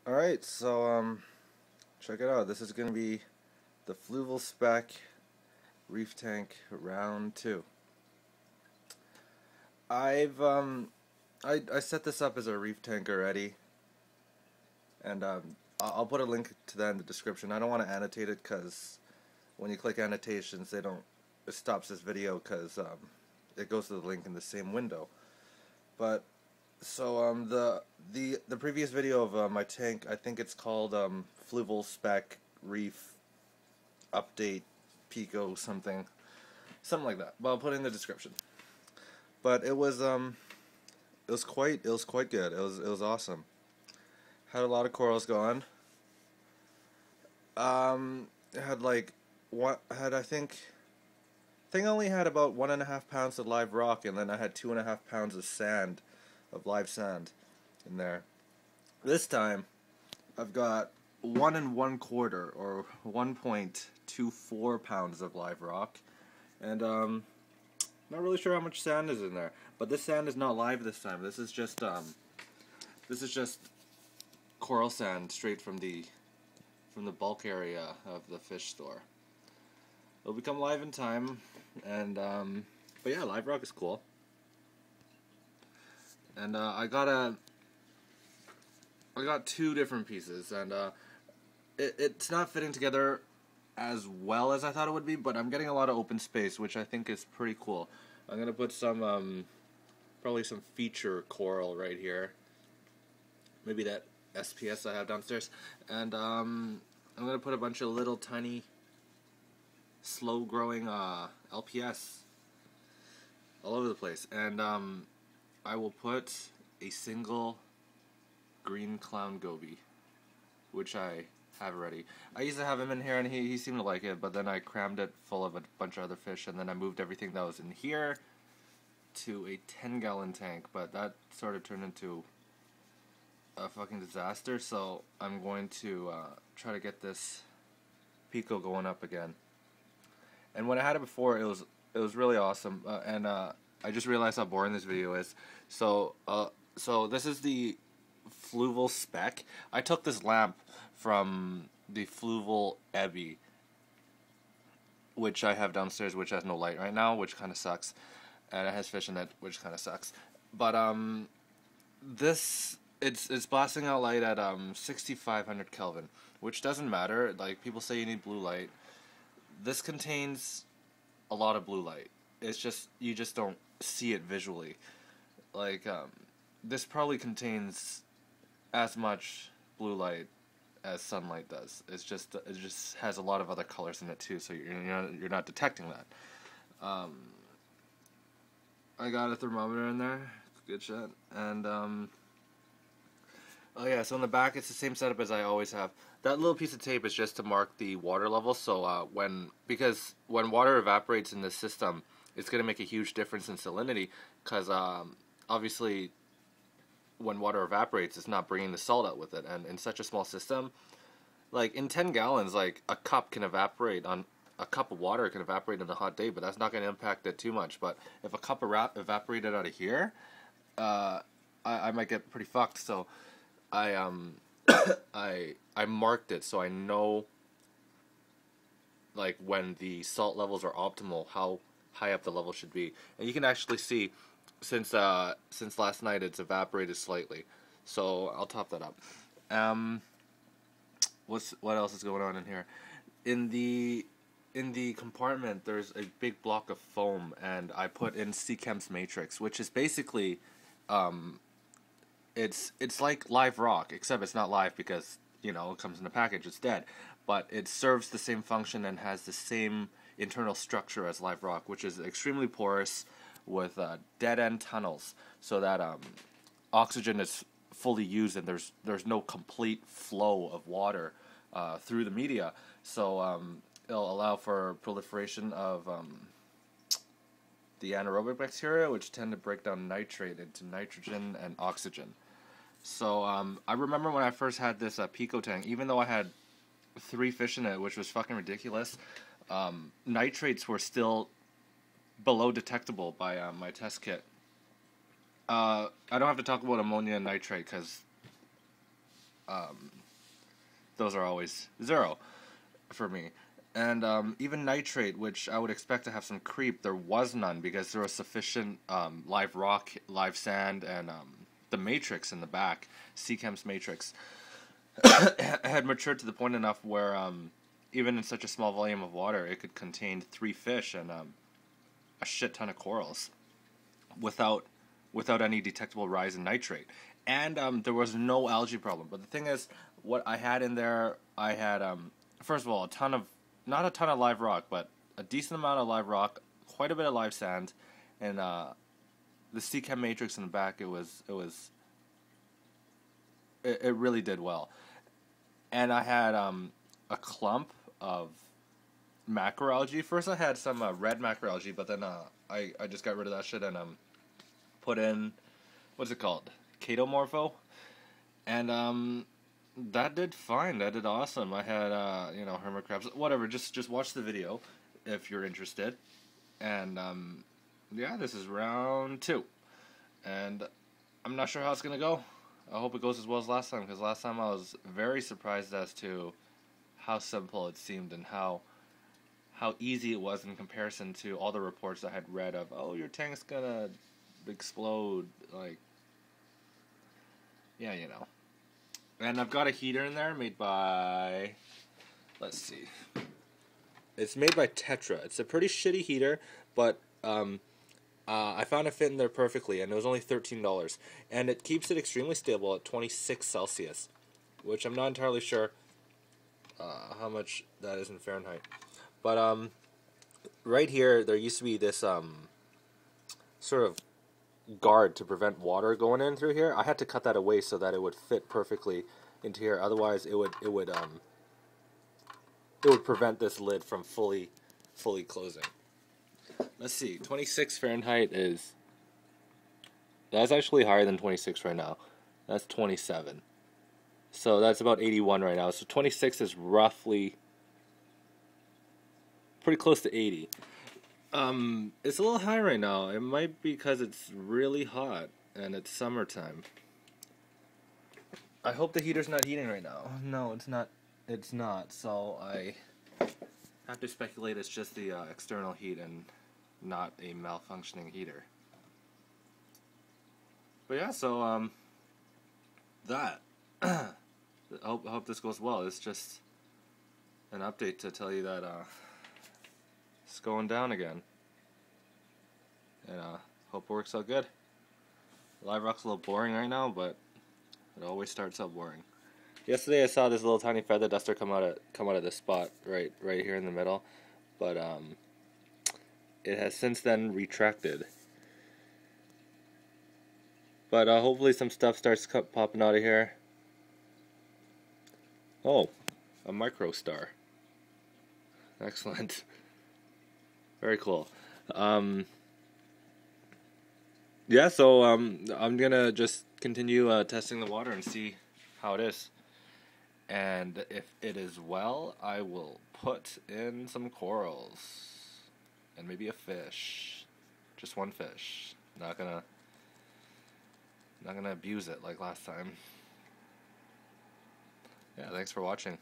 Alright, so check it out. This is gonna be the Fluval Spec Reef Tank Round 2. I set this up as a reef tank already, and I'll put a link to that in the description. I don't want to annotate it because when you click annotations, it stops this video because it goes to the link in the same window. But so the previous video of my tank, I think it's called Fluval Spec Reef Update Pico something like that. But I'll put it in the description. But it was quite good. It was awesome. Had a lot of corals going. Had like I think I only had about 1.5 pounds of live rock, and then I had 2.5 pounds of sand, of live sand, in there. This time, I've got 1 1/4 or 1.24 pounds of live rock, and not really sure how much sand is in there. But this sand is not live this time. This is just coral sand straight from the bulk area of the fish store. It'll become live in time, and but yeah, live rock is cool. And I got 2 different pieces, and it's not fitting together as well as I thought it would be, but I'm getting a lot of open space, which I think is pretty cool. I'm gonna put some probably some feature coral right here, maybe that SPS I have downstairs, and I'm gonna put a bunch of little tiny slow growing LPS all over the place, and I will put a single green clown goby, which I have already. I used to have him in here, and he seemed to like it, but then I crammed it full of a bunch of other fish, and then I moved everything that was in here to a 10-gallon tank, but that sort of turned into a fucking disaster, so I'm going to try to get this Pico going up again. And when I had it before, it was really awesome, and I just realized how boring this video is. So this is the Fluval Spec. I took this lamp from the Fluval Ebby, which I have downstairs, which has no light right now, which kind of sucks, and it has fish in it, which kind of sucks. But it's blasting out light at 6,500 Kelvin, which doesn't matter. Like, people say you need blue light. This contains a lot of blue light. It's just, you just don't see it visually. Like, this probably contains as much blue light as sunlight does. It just has a lot of other colors in it too, so you're not detecting that. I got a thermometer in there, good shit, and oh yeah, so on the back it's the same setup as I always have. That little piece of tape is just to mark the water level, so because when water evaporates in this system, it's going to make a huge difference in salinity, because obviously when water evaporates, it's not bringing the salt out with it, and in such a small system, like in 10 gallons, like a cup of water can evaporate in a hot day, but that's not going to impact it too much. But if a cup evaporated out of here, I might get pretty fucked. So I I marked it so I know, like, when the salt levels are optimal, how high up the level should be. And you can actually see, since last night, it's evaporated slightly. So I'll top that up. What else is going on in here? In the compartment, there's a big block of foam, and I put in Seachem's Matrix, which is basically, it's like live rock, except it's not live because, it comes in a package, it's dead. But it serves the same function and has the same internal structure as live rock, which is extremely porous with dead-end tunnels, so that oxygen is fully used and there's no complete flow of water through the media. So it'll allow for proliferation of the anaerobic bacteria, which tend to break down nitrate into nitrogen and oxygen. So I remember when I first had this Pico tank, even though I had 3 fish in it, which was fucking ridiculous, nitrates were still below detectable by my test kit. I don't have to talk about ammonia and nitrate because those are always 0 for me. And even nitrate, which I would expect to have some creep, there was none because there was sufficient live rock, live sand, and the matrix in the back, Seachem's matrix, had matured to the point enough where even in such a small volume of water, it could contain 3 fish and a shit ton of corals without any detectable rise in nitrate. And there was no algae problem. But the thing is, what I had in there, I had, first of all, not a ton of live rock, but a decent amount of live rock, quite a bit of live sand, and the Seachem matrix in the back, it really did well. And I had a clump of macroalgae. First I had some red macroalgae, but then I just got rid of that shit and put in, what's it called? Chaetomorpho. And that did fine. That did awesome. I had hermit crabs, whatever. Just watch the video if you're interested. And yeah, this is round 2. And I'm not sure how it's gonna go. I hope it goes as well as last time, because last time I was very surprised as to how simple it seemed and how easy it was in comparison to all the reports I had read of, oh, your tank's gonna explode, like, yeah, you know. And I've got a heater in there made by, let's see, it's made by Tetra. It's a pretty shitty heater, but I found it fit in there perfectly, and it was only $13, and it keeps it extremely stable at 26 Celsius, which I'm not entirely sure how much that is in Fahrenheit. But right here, there used to be this sort of guard to prevent water going in through here. I had to cut that away so that it would fit perfectly into here. Otherwise, it would prevent this lid from fully closing. Let's see, 26 Fahrenheit that's actually higher than 26 right now. That's 27. So that's about 81 right now. So 26 is roughly pretty close to 80. It's a little high right now. It might be because it's really hot and it's summertime. I hope the heater's not heating right now. No, it's not. It's not. So I have to speculate it's just the external heat and not a malfunctioning heater. But yeah, so that. I hope this goes well. It's just an update to tell you that it's going down again. And hope it works out good. Live rock's a little boring right now, but it always starts out boring. Yesterday I saw this little tiny feather duster come out of this spot right here in the middle, but it has since then retracted. But hopefully some stuff starts popping out of here. Oh, a micro star. Excellent. Very cool. Yeah, so I'm gonna just continue testing the water and see how it is. And if it is well, I will put in some corals and maybe a fish. Just one fish. Not gonna abuse it like last time. Yeah, thanks for watching.